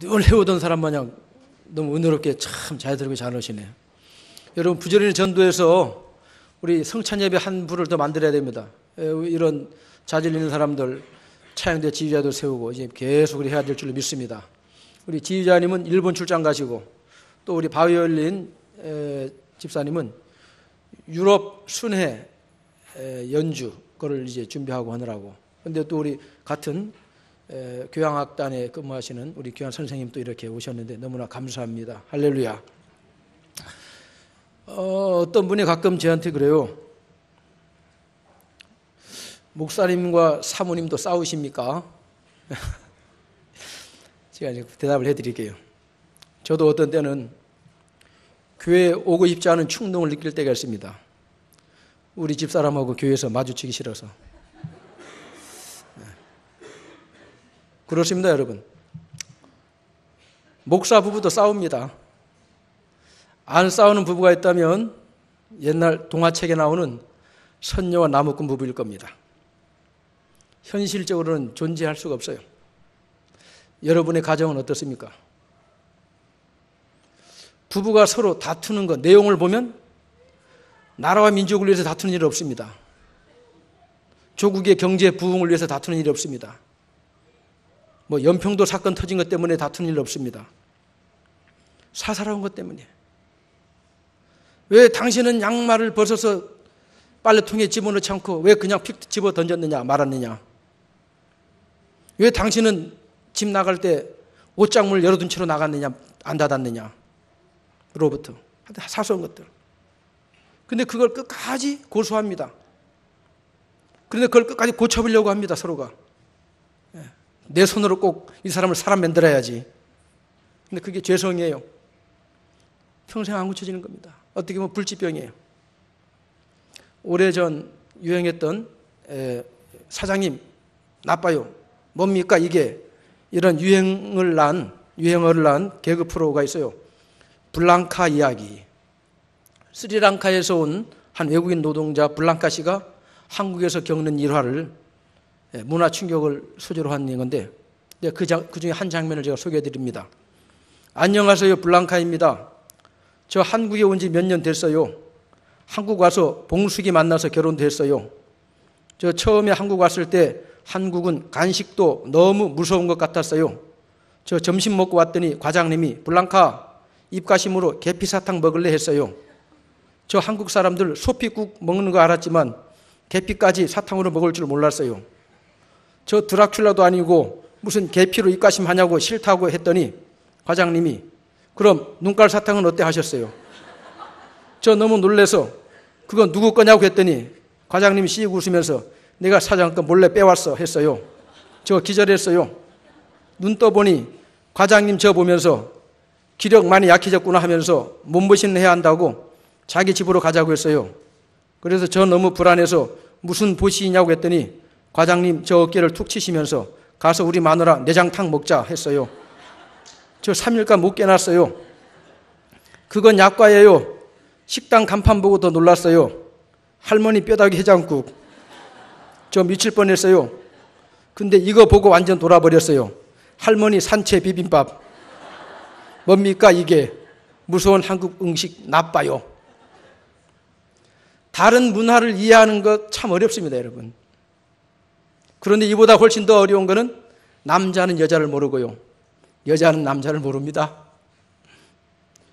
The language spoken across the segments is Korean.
늘 해오던 사람 마냥 너무 은혜롭게 참 자애스럽게 잘 하시네요. 여러분, 부지런히 전도해서 우리 성찬 예배 한 부를 더 만들어야 됩니다. 이런 자질 있는 사람들, 차양대 지휘자도 세우고 이제 계속 우리 해야 될 줄로 믿습니다. 우리 지휘자님은 일본 출장 가시고, 또 우리 바이올린 집사님은 유럽 순회 연주 그걸 이제 준비하고 하느라고. 근데 또 우리 같은 교향악단에 근무하시는 우리 교향 선생님도 이렇게 오셨는데 너무나 감사합니다. 할렐루야. 어떤 분이 가끔 저한테 그래요. 목사님과 사모님도 싸우십니까? 제가 이제 대답을 해드릴게요. 저도 어떤 때는 교회에 오고 싶지 않은 충동을 느낄 때가 있습니다. 우리 집사람하고 교회에서 마주치기 싫어서. 그렇습니다, 여러분. 목사 부부도 싸웁니다. 안 싸우는 부부가 있다면 옛날 동화책에 나오는 선녀와 나무꾼 부부일 겁니다. 현실적으로는 존재할 수가 없어요. 여러분의 가정은 어떻습니까? 부부가 서로 다투는 것, 내용을 보면 나라와 민족을 위해서 다투는 일이 없습니다. 조국의 경제 부흥을 위해서 다투는 일이 없습니다. 뭐 연평도 사건 터진 것 때문에 다투는 일 없습니다. 사사로운 것 때문에. 왜 당신은 양말을 벗어서 빨래통에 집어넣지 않고 왜 그냥 픽 집어 던졌느냐 말았느냐. 왜 당신은 집 나갈 때 옷장문을 열어둔 채로 나갔느냐 안 닫았느냐. 로부터 사소한 것들. 근데 그걸 끝까지 고소합니다. 그런데 그걸 끝까지 고쳐보려고 합니다. 서로가. 내 손으로 꼭 이 사람을 사람 만들어야지. 근데 그게 죄성이에요. 평생 안 고쳐지는 겁니다. 어떻게 보면 불치병이에요. 오래전 유행했던 사장님 나빠요. 뭡니까 이게? 이런 유행어를 난 개그 프로가 있어요. 블랑카 이야기. 스리랑카에서 온 한 외국인 노동자 블랑카 씨가 한국에서 겪는 일화를 문화 충격을 소재로 한 건데 그 중에 한 장면을 제가 소개해 드립니다. 안녕하세요. 블랑카입니다. 저 한국에 온 지 몇 년 됐어요. 한국 와서 봉숙이 만나서 결혼도 했어요. 저 처음에 한국 왔을 때 한국은 간식도 너무 무서운 것 같았어요. 저 점심 먹고 왔더니 과장님이 블랑카 입가심으로 계피사탕 먹을래 했어요. 저 한국 사람들 소피국 먹는 거 알았지만 계피까지 사탕으로 먹을 줄 몰랐어요. 저 드라큘라도 아니고 무슨 계피로 입가심 하냐고 싫다고 했더니 과장님이 그럼 눈깔 사탕은 어때 하셨어요. 저 너무 놀래서 그건 누구 거냐고 했더니 과장님이 씩 웃으면서 내가 사장 거 몰래 빼왔어 했어요. 저 기절했어요. 눈 떠보니 과장님 저 보면서 기력 많이 약해졌구나 하면서 몸보신을 해야 한다고 자기 집으로 가자고 했어요. 그래서 저 너무 불안해서 무슨 보시냐고 했더니 과장님 저 어깨를 툭 치시면서 가서 우리 마누라 내장탕 먹자 했어요. 저 3일간 못 깨놨어요. 그건 약과예요. 식당 간판 보고 더 놀랐어요. 할머니 뼈다귀 해장국. 저 미칠 뻔했어요. 근데 이거 보고 완전 돌아버렸어요. 할머니 산채 비빔밥. 뭡니까 이게? 무서운 한국 음식 나빠요. 다른 문화를 이해하는 것 참 어렵습니다, 여러분. 그런데 이보다 훨씬 더 어려운 것은 남자는 여자를 모르고요. 여자는 남자를 모릅니다.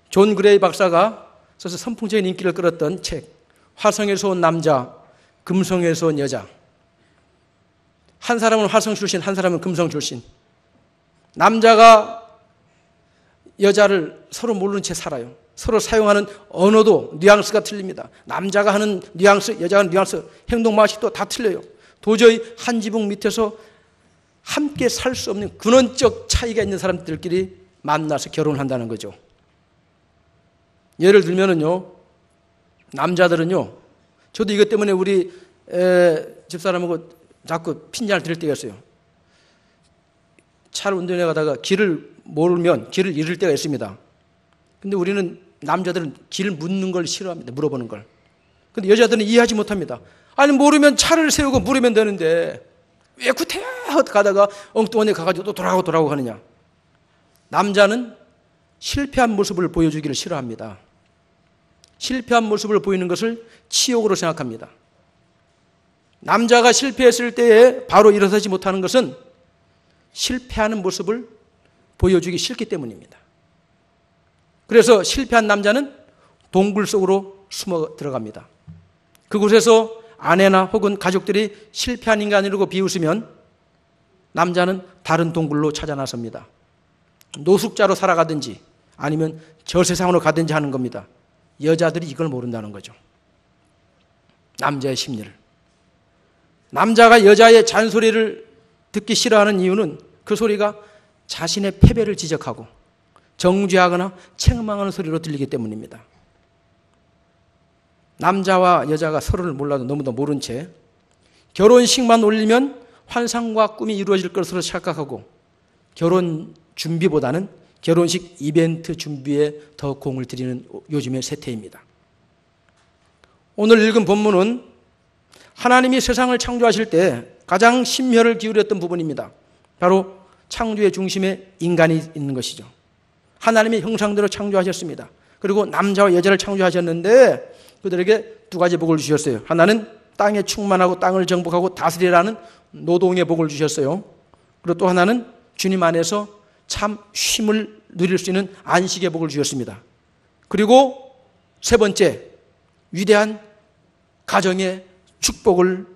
존 그레이 박사가 써서 선풍적인 인기를 끌었던 책 화성에서 온 남자, 금성에서 온 여자. 한 사람은 화성 출신, 한 사람은 금성 출신. 남자가 여자를 서로 모르는 채 살아요. 서로 사용하는 언어도 뉘앙스가 틀립니다. 남자가 하는 뉘앙스, 여자가 하는 뉘앙스, 행동 방식도 다 틀려요. 도저히 한 지붕 밑에서 함께 살 수 없는 근원적 차이가 있는 사람들끼리 만나서 결혼한다는 거죠. 예를 들면은요, 남자들은요, 저도 이것 때문에 우리 집사람하고 자꾸 핀잔을 드릴 때가 있어요. 차를 운전해 가다가 길을 모르면 길을 잃을 때가 있습니다. 근데 우리는 남자들은 길을 묻는 걸 싫어합니다. 물어보는 걸. 근데 여자들은 이해하지 못합니다. 아니 모르면 차를 세우고 물으면 되는데 왜 구태여 가다가 엉뚱한 데 가가지고 또 돌아가고 하느냐. 남자는 실패한 모습을 보여주기를 싫어합니다. 실패한 모습을 보이는 것을 치욕으로 생각합니다. 남자가 실패했을 때에 바로 일어서지 못하는 것은 실패하는 모습을 보여주기 싫기 때문입니다. 그래서 실패한 남자는 동굴 속으로 숨어 들어갑니다. 그곳에서 아내나 혹은 가족들이 실패한 인간이라고 비웃으면 남자는 다른 동굴로 찾아 나섭니다. 노숙자로 살아가든지 아니면 저 세상으로 가든지 하는 겁니다. 여자들이 이걸 모른다는 거죠. 남자의 심리를. 남자가 여자의 잔소리를 듣기 싫어하는 이유는 그 소리가 자신의 패배를 지적하고 정죄하거나 책망하는 소리로 들리기 때문입니다. 남자와 여자가 서로를 몰라도 너무도 모른 채 결혼식만 올리면 환상과 꿈이 이루어질 것으로 착각하고 결혼 준비보다는 결혼식 이벤트 준비에 더 공을 들이는 요즘의 세태입니다. 오늘 읽은 본문은 하나님이 세상을 창조하실 때 가장 심혈을 기울였던 부분입니다. 바로 창조의 중심에 인간이 있는 것이죠. 하나님이 형상대로 창조하셨습니다. 그리고 남자와 여자를 창조하셨는데 그들에게 두 가지 복을 주셨어요. 하나는 땅에 충만하고 땅을 정복하고 다스리라는 노동의 복을 주셨어요. 그리고 또 하나는 주님 안에서 참 쉼을 누릴 수 있는 안식의 복을 주셨습니다. 그리고 세 번째, 위대한 가정의 축복을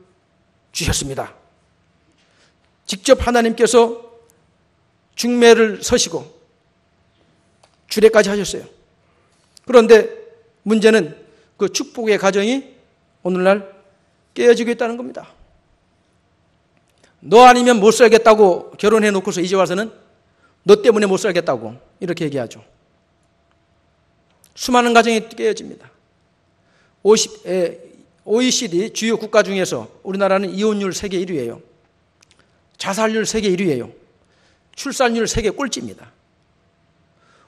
주셨습니다. 직접 하나님께서 중매를 서시고 주례까지 하셨어요. 그런데 문제는 그 축복의 가정이 오늘날 깨어지고 있다는 겁니다. 너 아니면 못 살겠다고 결혼해 놓고서 이제 와서는 너 때문에 못 살겠다고 이렇게 얘기하죠. 수많은 가정이 깨어집니다. OECD 주요 국가 중에서 우리나라는 이혼율 세계 1위예요. 자살률 세계 1위예요. 출산율 세계 꼴찌입니다.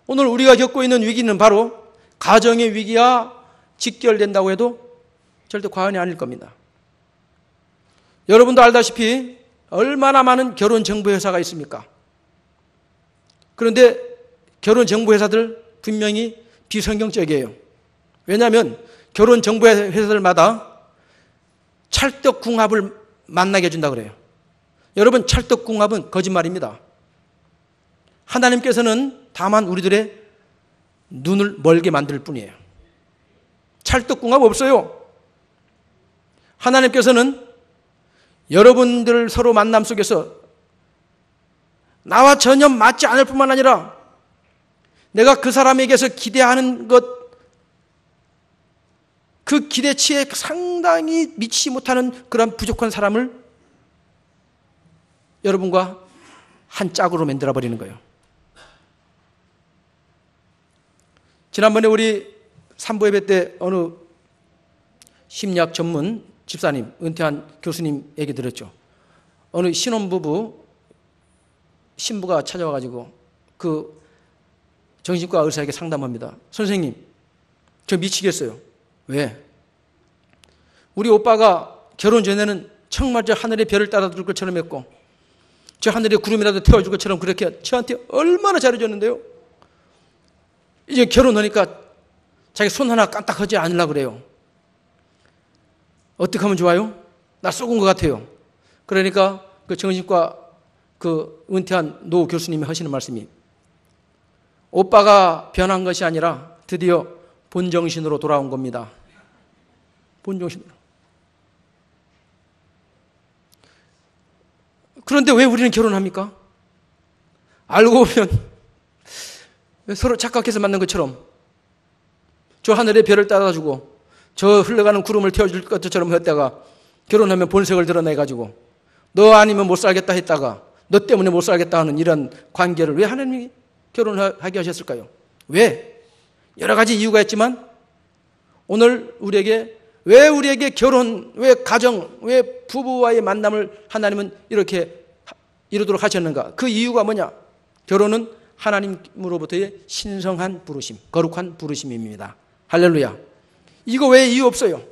오늘 우리가 겪고 있는 위기는 바로 가정의 위기와 직결된다고 해도 절대 과언이 아닐 겁니다. 여러분도 알다시피 얼마나 많은 결혼정보회사가 있습니까? 그런데 결혼정보회사들 분명히 비성경적이에요. 왜냐하면 결혼정보회사들마다 찰떡궁합을 만나게 해준다고 그래요. 여러분, 찰떡궁합은 거짓말입니다. 하나님께서는 다만 우리들의 눈을 멀게 만들 뿐이에요. 찰떡궁합 없어요. 하나님께서는 여러분들 서로 만남 속에서 나와 전혀 맞지 않을 뿐만 아니라 내가 그 사람에게서 기대하는 것, 그 기대치에 상당히 미치지 못하는 그런 부족한 사람을 여러분과 한 짝으로 만들어버리는 거예요. 지난번에 우리 산부 예배 때 어느 심리학 전문 집사님, 은퇴한 교수님 얘기 들었죠. 어느 신혼부부 신부가 찾아와가지고 그 정신과 의사에게 상담합니다. 선생님, 저 미치겠어요. 왜? 우리 오빠가 결혼 전에는 정말 저 하늘의 별을 따라줄 것처럼 했고 저 하늘의 구름이라도 태워줄 것처럼 그렇게 저한테 얼마나 잘해줬는데요. 이제 결혼하니까 자기 손 하나 까딱하지 않으려고 그래요. 어떻게 하면 좋아요? 나 썩은 것 같아요. 그러니까 그 정신과 그 은퇴한 노 교수님이 하시는 말씀이 오빠가 변한 것이 아니라 드디어 본정신으로 돌아온 겁니다. 본정신으로. 그런데 왜 우리는 결혼합니까? 알고 보면 서로 착각해서 만난 것처럼 저 하늘의 별을 따라주고 저 흘러가는 구름을 태워줄 것처럼 했다가 결혼하면 본색을 드러내가지고 너 아니면 못 살겠다 했다가 너 때문에 못 살겠다 하는 이런 관계를 왜 하나님이 결혼하게 하셨을까요? 왜? 여러 가지 이유가 있지만 오늘 왜 우리에게 결혼, 왜 가정, 왜 부부와의 만남을 하나님은 이렇게 이루도록 하셨는가? 그 이유가 뭐냐? 결혼은 하나님으로부터의 신성한 부르심, 거룩한 부르심입니다. 할렐루야. 이거 왜 이유 없어요?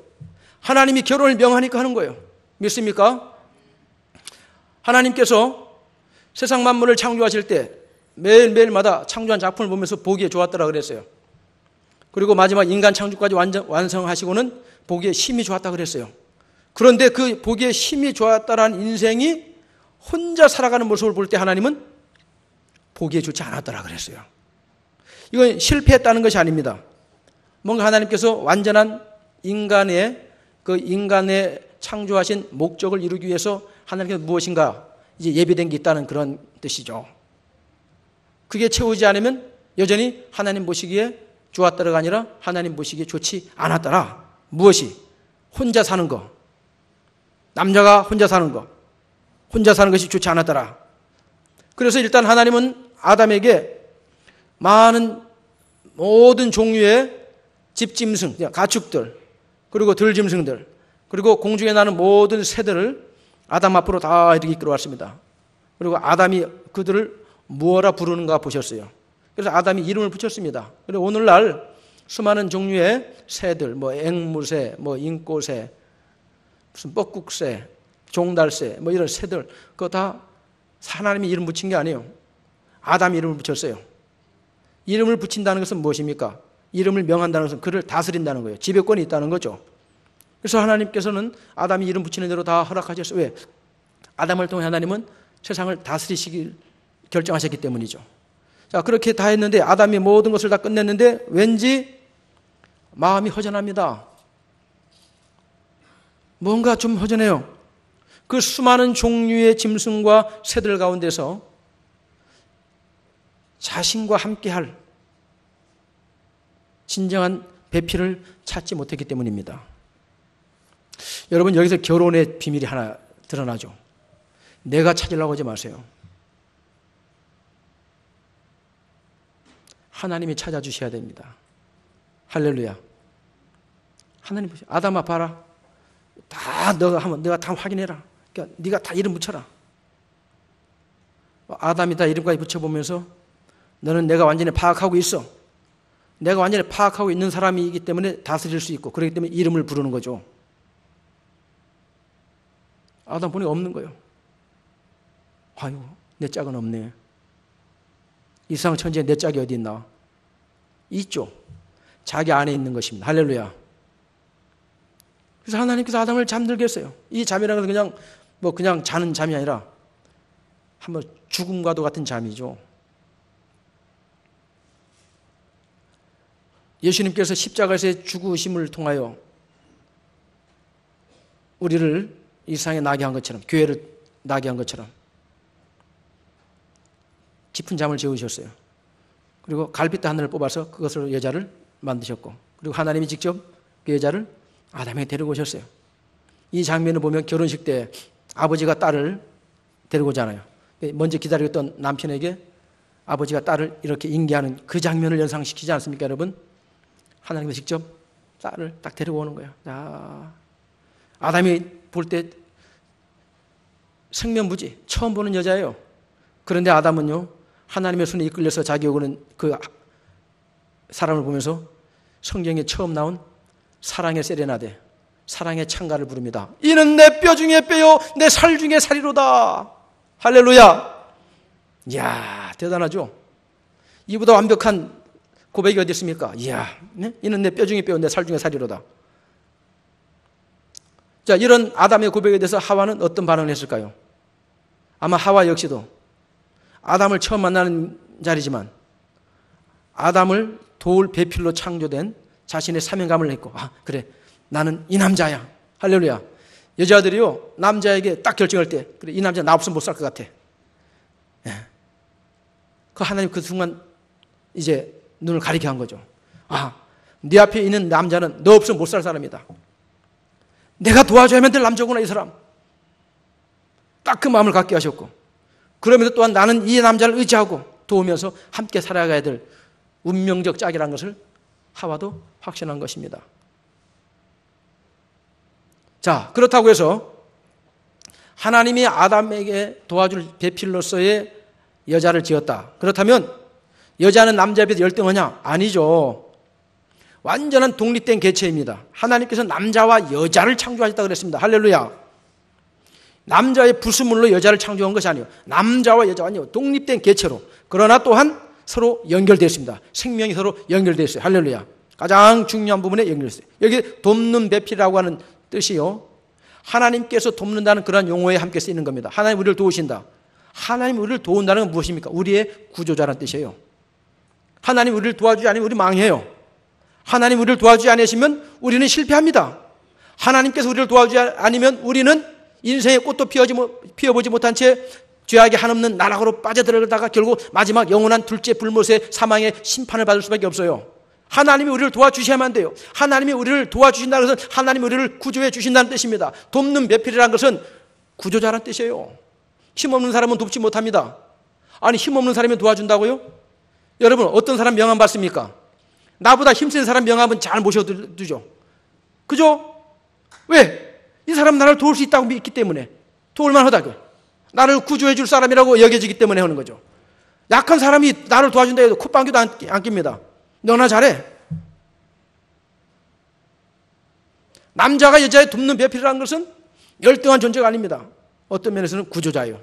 하나님이 결혼을 명하니까 하는 거예요. 믿습니까? 하나님께서 세상 만물을 창조하실 때 매일매일마다 창조한 작품을 보면서 보기에 좋았더라 그랬어요. 그리고 마지막 인간 창조까지 완성하시고는 보기에 심히 좋았다 그랬어요. 그런데 그 보기에 심히 좋았다라는 인생이 혼자 살아가는 모습을 볼 때 하나님은 보기에 좋지 않았더라 그랬어요. 이건 실패했다는 것이 아닙니다. 뭔가 하나님께서 완전한 인간의 창조하신 목적을 이루기 위해서 하나님께서 무엇인가 이제 예비된 게 있다는 그런 뜻이죠. 그게 채우지 않으면 여전히 하나님 보시기에 좋았더라가 아니라 하나님 보시기에 좋지 않았더라. 무엇이? 혼자 사는 거. 남자가 혼자 사는 거. 혼자 사는 것이 좋지 않았더라. 그래서 일단 하나님은 아담에게 많은 모든 종류의 집짐승, 가축들, 그리고 들짐승들, 그리고 공중에 나는 모든 새들을 아담 앞으로 다 이렇게 이끌어왔습니다. 그리고 아담이 그들을 무엇라 부르는가 보셨어요. 그래서 아담이 이름을 붙였습니다. 그리고 오늘날 수많은 종류의 새들, 뭐 앵무새, 뭐 인꼬새, 무슨 뻐꾹새, 종달새, 뭐 이런 새들, 그거 다 하나님이 이름 붙인 게 아니에요. 아담이 이름을 붙였어요. 이름을 붙인다는 것은 무엇입니까? 이름을 명한다는 것은 그를 다스린다는 거예요. 지배권이 있다는 거죠. 그래서 하나님께서는 아담이 이름 붙이는 대로 다 허락하셨어요. 왜? 아담을 통해 하나님은 세상을 다스리시길 결정하셨기 때문이죠. 자, 그렇게 다 했는데 아담이 모든 것을 다 끝냈는데 왠지 마음이 허전합니다. 뭔가 좀 허전해요. 그 수많은 종류의 짐승과 새들 가운데서 자신과 함께할 진정한 배필을 찾지 못했기 때문입니다. 여러분, 여기서 결혼의 비밀이 하나 드러나죠. 내가 찾으려고 하지 마세요. 하나님이 찾아주셔야 됩니다. 할렐루야. 하나님 보세요. 아담아 봐라. 다 내가 다 확인해라. 그러니까 네가 다 이름 붙여라. 아담이 다 이름까지 붙여보면서 너는 내가 완전히 파악하고 있어. 내가 완전히 파악하고 있는 사람이기 때문에 다스릴 수 있고 그렇기 때문에 이름을 부르는 거죠. 아담 보니 없는 거예요. 아유, 내 짝은 없네. 이상 천지에 내 짝이 어디 있나? 있죠. 자기 안에 있는 것입니다. 할렐루야. 그래서 하나님께서 아담을 잠들게 했어요. 이 잠이라는 것은 그냥 자는 잠이 아니라 한번 죽음과도 같은 잠이죠. 예수님께서 십자가에서의 죽으심을 통하여 우리를 이 세상에 나게 한 것처럼, 교회를 나게 한 것처럼 깊은 잠을 재우셨어요. 그리고 갈빗대 하늘을 뽑아서 그것으로 여자를 만드셨고, 그리고 하나님이 직접 그 여자를 아담에게 데리고 오셨어요. 이 장면을 보면 결혼식 때 아버지가 딸을 데리고 오잖아요. 먼저 기다리고 있던 남편에게 아버지가 딸을 이렇게 인계하는 그 장면을 연상시키지 않습니까, 여러분? 하나님이 직접 딸을 딱 데리고 오는 거예요. 야, 아담이 볼 때 생면부지 처음 보는 여자예요. 그런데 아담은요, 하나님의 손에 이끌려서 자기 오는 그 사람을 보면서 성경에 처음 나온 사랑의 세레나데, 사랑의 찬가를 부릅니다. 이는 내 뼈 중에 뼈요 내 살 중에 살이로다. 할렐루야. 이야, 대단하죠. 이보다 완벽한 고백이 어디 있습니까? 이야, 네? 이는 내 뼈 중에 뼈요 내 살 중에 살이로다. 자, 이런 아담의 고백에 대해서 하와는 어떤 반응을 했을까요? 아마 하와 역시도 아담을 처음 만나는 자리지만 아담을 도울 배필로 창조된 자신의 사명감을 했고, 아, 그래, 나는 이 남자야. 할렐루야. 여자들이요, 남자에게 딱 결정할 때, 그래, 이 남자 나 없으면 못 살 것 같아. 예. 그 하나님 그 순간 이제 눈을 가리게 한 거죠. 아, 네 앞에 있는 남자는 너 없으면 못 살 사람이다. 내가 도와줘야만 될 남자구나, 이 사람. 딱 그 마음을 갖게 하셨고, 그러면서 또한 나는 이 남자를 의지하고 도우면서 함께 살아가야 될 운명적 짝이라는 것을 하와도 확신한 것입니다. 자, 그렇다고 해서 하나님이 아담에게 도와줄 배필로서의 여자를 지었다. 그렇다면 여자는 남자에 비해서 열등하냐? 아니죠. 완전한 독립된 개체입니다. 하나님께서 남자와 여자를 창조하셨다고 그랬습니다. 할렐루야. 남자의 부수물로 여자를 창조한 것이 아니에요. 남자와 여자가 아니에요. 독립된 개체로. 그러나 또한 서로 연결되어 있습니다. 생명이 서로 연결되어 있어요. 할렐루야. 가장 중요한 부분에 연결되어 있어요. 여기 돕는 배필이라고 하는 뜻이요, 하나님께서 돕는다는 그런 용어에 함께 쓰이는 겁니다. 하나님 우리를 도우신다. 하나님 우리를 도운다는 건 무엇입니까? 우리의 구조자라는 뜻이에요. 하나님 우리를 도와주지 않으면 우리 망해요. 하나님 우리를 도와주지 않으시면 우리는 실패합니다. 하나님께서 우리를 도와주지 않으면 우리는 인생의 꽃도 피워보지 못한 채 죄악의 한없는 나락으로 빠져들어가다가 결국 마지막 영원한 둘째 불못의 사망의 심판을 받을 수밖에 없어요. 하나님이 우리를 도와주셔야만 돼요. 하나님이 우리를 도와주신다는 것은 하나님이 우리를 구조해 주신다는 뜻입니다. 돕는 배필이라는 것은 구조자라는 뜻이에요. 힘없는 사람은 돕지 못합니다. 아니, 힘없는 사람이 도와준다고요? 여러분, 어떤 사람 명함 받습니까? 나보다 힘센 사람 명함은 잘 모셔두죠. 그죠? 왜? 이 사람 나를 도울 수 있다고 믿기 때문에, 도울만 하다고, 나를 구조해 줄 사람이라고 여겨지기 때문에 하는 거죠. 약한 사람이 나를 도와준다 해도 콧방귀도 안 낍니다. 너나 잘해. 남자가 여자의 돕는 배필이라는 것은 열등한 존재가 아닙니다. 어떤 면에서는 구조자예요.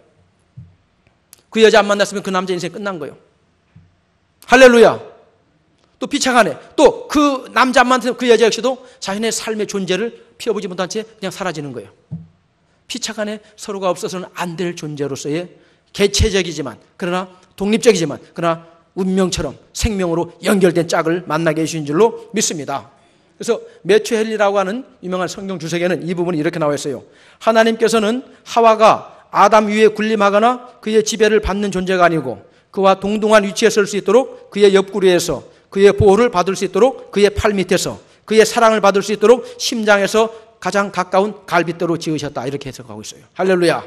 그 여자 안 만났으면 그 남자 인생 끝난 거예요. 할렐루야. 또 비참하네. 또 그 남자 안 만났으면 그 여자 역시도 자신의 삶의 존재를 피워보지 못한 채 그냥 사라지는 거예요. 피차간에 서로가 없어서는 안 될 존재로서의 개체적이지만, 그러나 독립적이지만, 그러나 운명처럼 생명으로 연결된 짝을 만나게 해주신 줄로 믿습니다. 그래서 매튜 헨리라고 하는 유명한 성경 주석에는 이 부분이 이렇게 나와 있어요. 하나님께서는 하와가 아담 위에 군림하거나 그의 지배를 받는 존재가 아니고 그와 동등한 위치에 설 수 있도록 그의 옆구리에서 그의 보호를 받을 수 있도록 그의 팔 밑에서 그의 사랑을 받을 수 있도록 심장에서 가장 가까운 갈빗대로 지으셨다. 이렇게 해석하고 있어요. 할렐루야.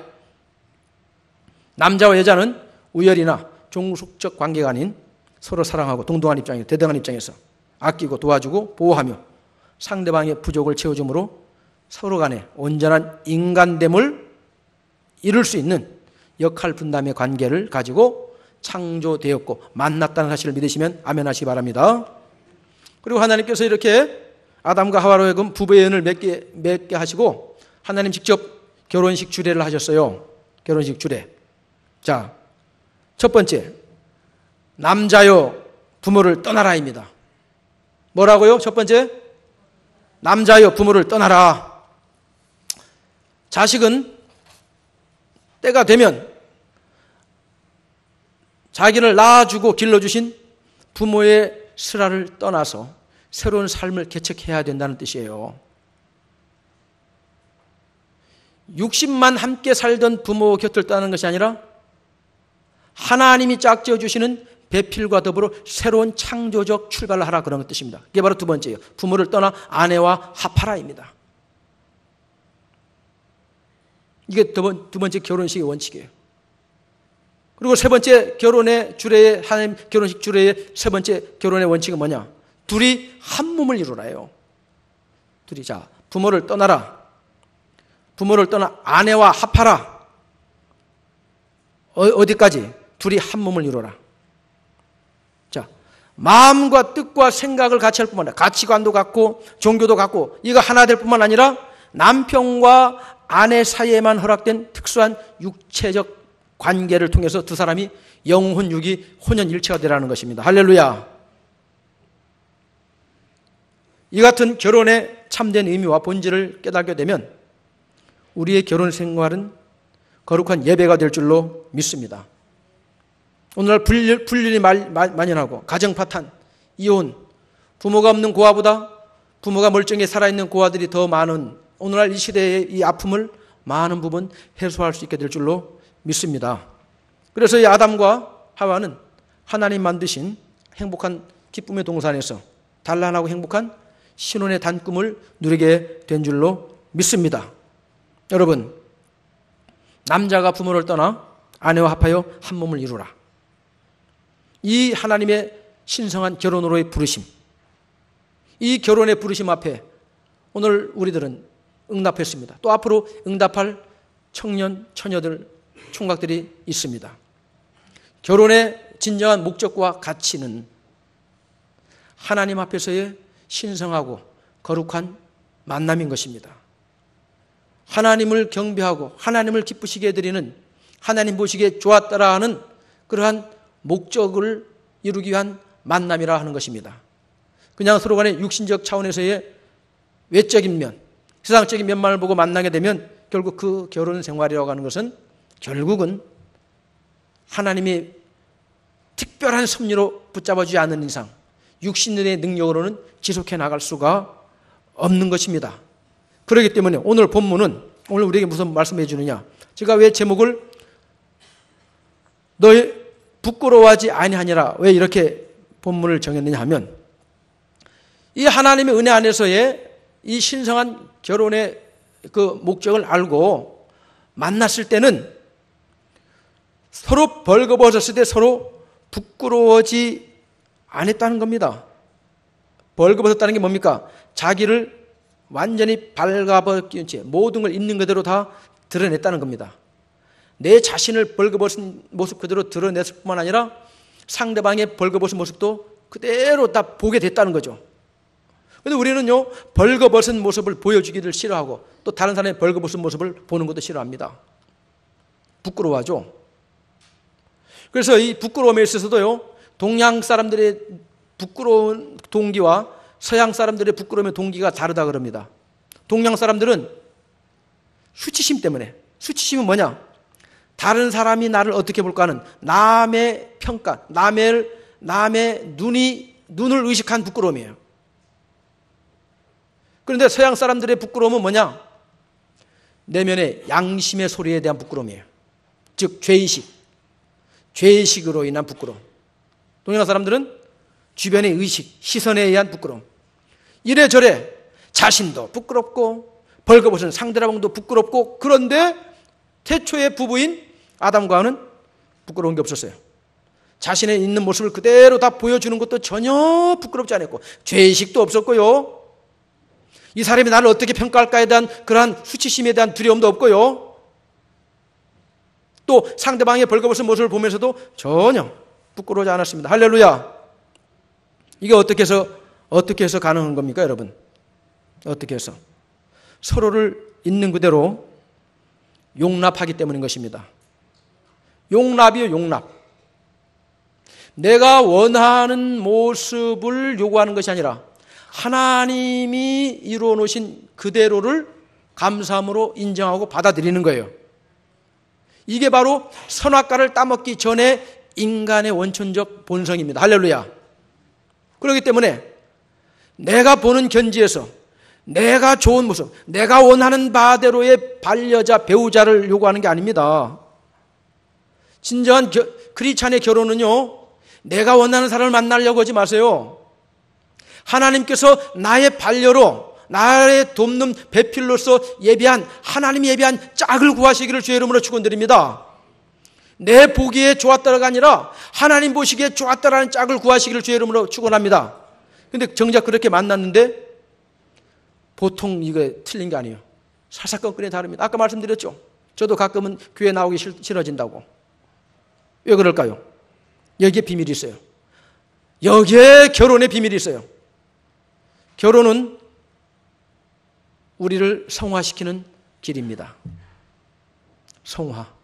남자와 여자는 우열이나 종속적 관계가 아닌 서로 사랑하고 동등한 입장에서, 대등한 입장에서 아끼고 도와주고 보호하며 상대방의 부족을 채워줌으로 서로 간에 온전한 인간됨을 이룰 수 있는 역할 분담의 관계를 가지고 창조되었고 만났다는 사실을 믿으시면 아멘 하시기 바랍니다. 그리고 하나님께서 이렇게 아담과 하와로 하여금 부부의 연을 맺게 하시고 하나님 직접 결혼식 주례를 하셨어요. 결혼식 주례. 자, 첫 번째, 남자여 부모를 떠나라입니다. 뭐라고요? 첫 번째, 남자여 부모를 떠나라. 자식은 때가 되면 자기를 낳아주고 길러주신 부모의 슬하를 떠나서 새로운 삶을 개척해야 된다는 뜻이에요. 60만 함께 살던 부모 곁을 떠나는 것이 아니라 하나님이 짝지어 주시는 배필과 더불어 새로운 창조적 출발을 하라, 그런 뜻입니다. 이게 바로 두 번째예요. 부모를 떠나 아내와 합하라입니다. 이게 두 번째 결혼식의 원칙이에요. 그리고 세 번째 결혼의 주례의, 하나님 결혼식 주례의 세 번째 결혼의 원칙은 뭐냐? 둘이 한 몸을 이루라예요. 둘이, 자, 부모를 떠나라. 부모를 떠나 아내와 합하라. 어디까지? 둘이 한 몸을 이루라. 자, 마음과 뜻과 생각을 같이 할 뿐만 아니라 가치관도 같고 종교도 같고 이거 하나 될 뿐만 아니라 남편과 아내 사이에만 허락된 특수한 육체적 관계를 통해서 두 사람이 영혼육이 혼연일체가 되라는 것입니다. 할렐루야. 이 같은 결혼의 참된 의미와 본질을 깨닫게 되면 우리의 결혼 생활은 거룩한 예배가 될 줄로 믿습니다. 오늘날 불륜이 만연하고 가정 파탄, 이혼, 부모가 없는 고아보다 부모가 멀쩡히 살아있는 고아들이 더 많은 오늘날 이 시대의 이 아픔을 많은 부분 해소할 수 있게 될 줄로 믿습니다. 그래서 이 아담과 하와는 하나님 만드신 행복한 기쁨의 동산에서 단란하고 행복한 신혼의 단꿈을 누리게 된 줄로 믿습니다. 여러분, 남자가 부모를 떠나 아내와 합하여 한 몸을 이루라. 이 하나님의 신성한 결혼으로의 부르심, 이 결혼의 부르심 앞에 오늘 우리들은 응답했습니다. 또 앞으로 응답할 청년, 처녀들, 총각들이 있습니다. 결혼의 진정한 목적과 가치는 하나님 앞에서의 신성하고 거룩한 만남인 것입니다. 하나님을 경배하고 하나님을 기쁘시게 해드리는, 하나님 보시기에 좋았더라 하는 그러한 목적을 이루기 위한 만남이라 하는 것입니다. 그냥 서로 간에 육신적 차원에서의 외적인 면, 세상적인 면만을 보고 만나게 되면 결국 그 결혼 생활이라고 하는 것은 결국은 하나님이 특별한 섭리로 붙잡아주지 않는 이상 육신의 능력으로는 지속해 나갈 수가 없는 것입니다. 그렇기 때문에 오늘 본문은 오늘 우리에게 무슨 말씀해 주느냐, 제가 왜 제목을 너희 부끄러워하지 아니하니라 왜 이렇게 본문을 정했느냐 하면, 이 하나님의 은혜 안에서의 이 신성한 결혼의 그 목적을 알고 만났을 때는 서로 벌거벗었을 때 서로 부끄러워하지 않았다는 겁니다. 벌거벗었다는 게 뭡니까? 자기를 완전히 발가벗긴 채 모든 걸 있는 그대로 다 드러냈다는 겁니다. 내 자신을 벌거벗은 모습 그대로 드러냈을 뿐만 아니라 상대방의 벌거벗은 모습도 그대로 다 보게 됐다는 거죠. 그런데 우리는요, 벌거벗은 모습을 보여주기를 싫어하고 또 다른 사람의 벌거벗은 모습을 보는 것도 싫어합니다. 부끄러워하죠. 그래서 이 부끄러움에 있어서도요, 동양 사람들의 부끄러운 동기와 서양 사람들의 부끄러움의 동기가 다르다 그럽니다. 동양 사람들은 수치심 때문에, 수치심은 뭐냐? 다른 사람이 나를 어떻게 볼까 하는 남의 평가, 남의 눈을 의식한 부끄러움이에요. 그런데 서양 사람들의 부끄러움은 뭐냐? 내면의 양심의 소리에 대한 부끄러움이에요. 즉 죄의식으로 인한 부끄러움. 동양 사람들은 주변의 의식, 시선에 의한 부끄러움. 이래저래 자신도 부끄럽고 벌거벗은 상대방도 부끄럽고, 그런데 태초의 부부인 아담과 하와는 부끄러운 게 없었어요. 자신의 있는 모습을 그대로 다 보여주는 것도 전혀 부끄럽지 않았고 죄의식도 없었고요. 이 사람이 나를 어떻게 평가할까에 대한 그러한 수치심에 대한 두려움도 없고요. 또 상대방의 벌거벗은 모습을 보면서도 전혀 부끄러워하지 않았습니다. 할렐루야. 이게 어떻게 해서 가능한 겁니까, 여러분? 어떻게 해서? 서로를 있는 그대로 용납하기 때문인 것입니다. 용납이요, 용납. 내가 원하는 모습을 요구하는 것이 아니라 하나님이 이루어 놓으신 그대로를 감사함으로 인정하고 받아들이는 거예요. 이게 바로 선악과를 따먹기 전에 인간의 원천적 본성입니다. 할렐루야. 그렇기 때문에 내가 보는 견지에서 내가 좋은 모습, 내가 원하는 바대로의 반려자, 배우자를 요구하는 게 아닙니다. 진정한 크리스찬의 결혼은요, 내가 원하는 사람을 만나려고 하지 마세요. 하나님께서 나의 반려로, 나의 돕는 배필로서 하나님이 예비한 짝을 구하시기를 주의 이름으로 축원드립니다. 내 보기에 좋았다가 아니라 하나님 보시기에 좋았다라는 짝을 구하시기를 주의 이름으로 축원합니다. 근데 정작 그렇게 만났는데 보통 이게 틀린 게 아니에요. 사사건건이 다릅니다. 아까 말씀드렸죠. 저도 가끔은 교회 나오기 싫어진다고. 왜 그럴까요? 여기에 비밀이 있어요. 여기에 결혼의 비밀이 있어요. 결혼은 우리를 성화시키는 길입니다. 성화.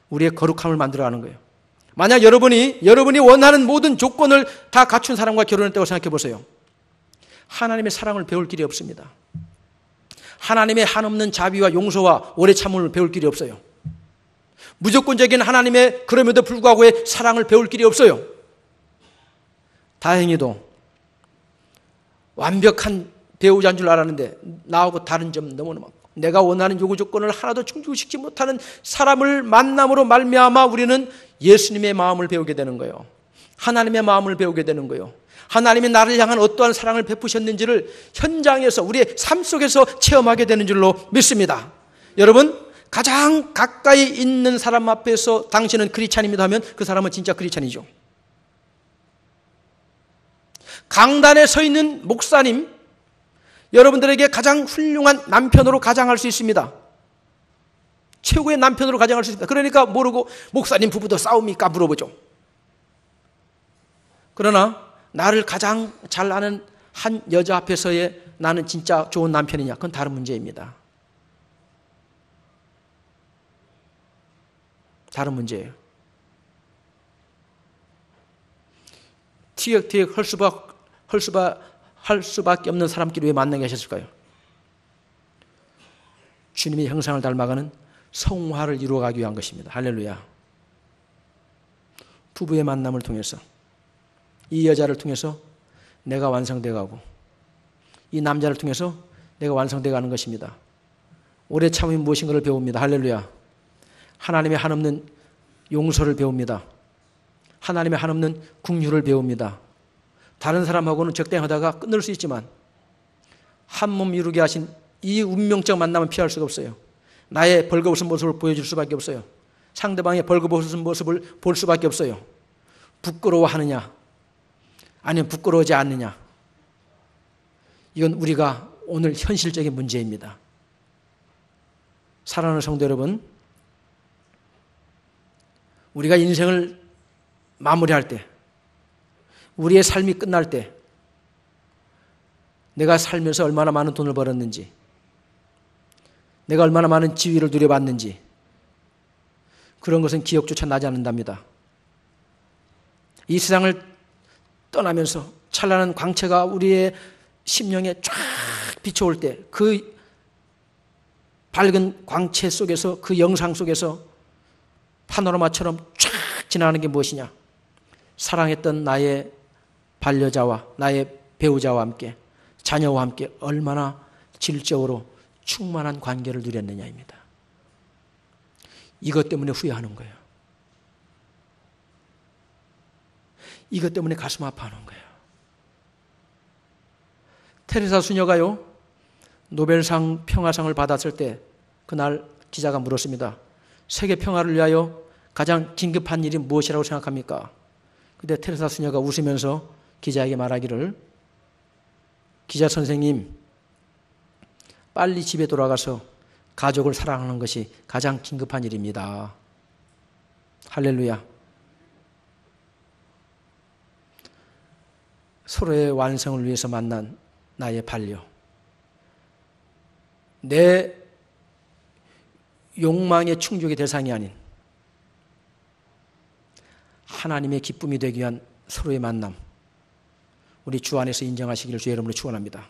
우리의 거룩함을 만들어가는 거예요. 만약 여러분이 원하는 모든 조건을 다 갖춘 사람과 결혼했다고 생각해 보세요. 하나님의 사랑을 배울 길이 없습니다. 하나님의 한없는 자비와 용서와 오래 참음을 배울 길이 없어요. 무조건적인 하나님의 그럼에도 불구하고의 사랑을 배울 길이 없어요. 다행히도 완벽한 배우자인 줄 알았는데 나하고 다른 점 너무나 많고 내가 원하는 요구 조건을 하나도 충족시키지 못하는 사람을 만남으로 말미암아 우리는 예수님의 마음을 배우게 되는 거예요. 하나님의 마음을 배우게 되는 거예요. 하나님이 나를 향한 어떠한 사랑을 베푸셨는지를 현장에서 우리의 삶 속에서 체험하게 되는 줄로 믿습니다. 여러분, 가장 가까이 있는 사람 앞에서 당신은 크리스찬입니다 하면 그 사람은 진짜 크리스찬이죠. 강단에 서 있는 목사님, 여러분들에게 가장 훌륭한 남편으로 가장할 수 있습니다. 최고의 남편으로 가장할 수 있습니다. 그러니까 모르고 목사님 부부도 싸웁니까? 물어보죠. 그러나 나를 가장 잘 아는 한 여자 앞에서의 나는 진짜 좋은 남편이냐? 그건 다른 문제입니다. 다른 문제예요. 티격태격 할 수밖에 없는 사람끼리 왜 만나게 하셨을까요? 주님의 형상을 닮아가는 성화를 이루어가기 위한 것입니다. 할렐루야. 부부의 만남을 통해서 이 여자를 통해서 내가 완성되어가고 이 남자를 통해서 내가 완성되어가는 것입니다. 오래 참음이 무엇인가를 배웁니다. 할렐루야. 하나님의 한없는 용서를 배웁니다. 하나님의 한없는 긍휼을 배웁니다. 다른 사람하고는 적당하다가 끊을 수 있지만 한 몸 이루게 하신 이 운명적 만남은 피할 수가 없어요. 나의 벌거벗은 모습을 보여줄 수밖에 없어요. 상대방의 벌거벗은 모습을 볼 수밖에 없어요. 부끄러워하느냐 아니면 부끄러워하지 않느냐, 이건 우리가 오늘 현실적인 문제입니다. 사랑하는 성도 여러분, 우리가 인생을 마무리할 때, 우리의 삶이 끝날 때 내가 살면서 얼마나 많은 돈을 벌었는지, 내가 얼마나 많은 지위를 누려봤는지 그런 것은 기억조차 나지 않는답니다. 이 세상을 떠나면서 찬란한 광채가 우리의 심령에 쫙 비춰올 때 그 밝은 광채 속에서, 그 영상 속에서 파노라마처럼 쫙 지나가는 게 무엇이냐? 사랑했던 나의 반려자와 나의 배우자와 함께, 자녀와 함께 얼마나 질적으로 충만한 관계를 누렸느냐입니다. 이것 때문에 후회하는 거예요. 이것 때문에 가슴 아파하는 거예요. 테레사 수녀가요, 노벨상 평화상을 받았을 때 그날 기자가 물었습니다. 세계 평화를 위하여 가장 긴급한 일이 무엇이라고 생각합니까? 그때 테레사 수녀가 웃으면서 기자에게 말하기를, 기자 선생님, 빨리 집에 돌아가서 가족을 사랑하는 것이 가장 긴급한 일입니다. 할렐루야. 서로의 완성을 위해서 만난 나의 반려, 내 욕망의 충족의 대상이 아닌 하나님의 기쁨이 되기 위한 서로의 만남, 우리 주 안에서 인정하시기를 주의 이름으로 축원합니다.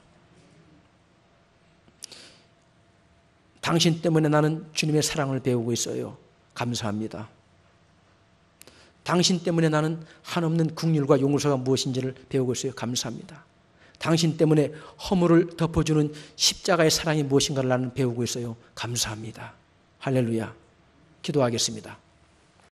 당신 때문에 나는 주님의 사랑을 배우고 있어요. 감사합니다. 당신 때문에 나는 한없는 긍휼과 용서가 무엇인지를 배우고 있어요. 감사합니다. 당신 때문에 허물을 덮어주는 십자가의 사랑이 무엇인가를 나는 배우고 있어요. 감사합니다. 할렐루야. 기도하겠습니다.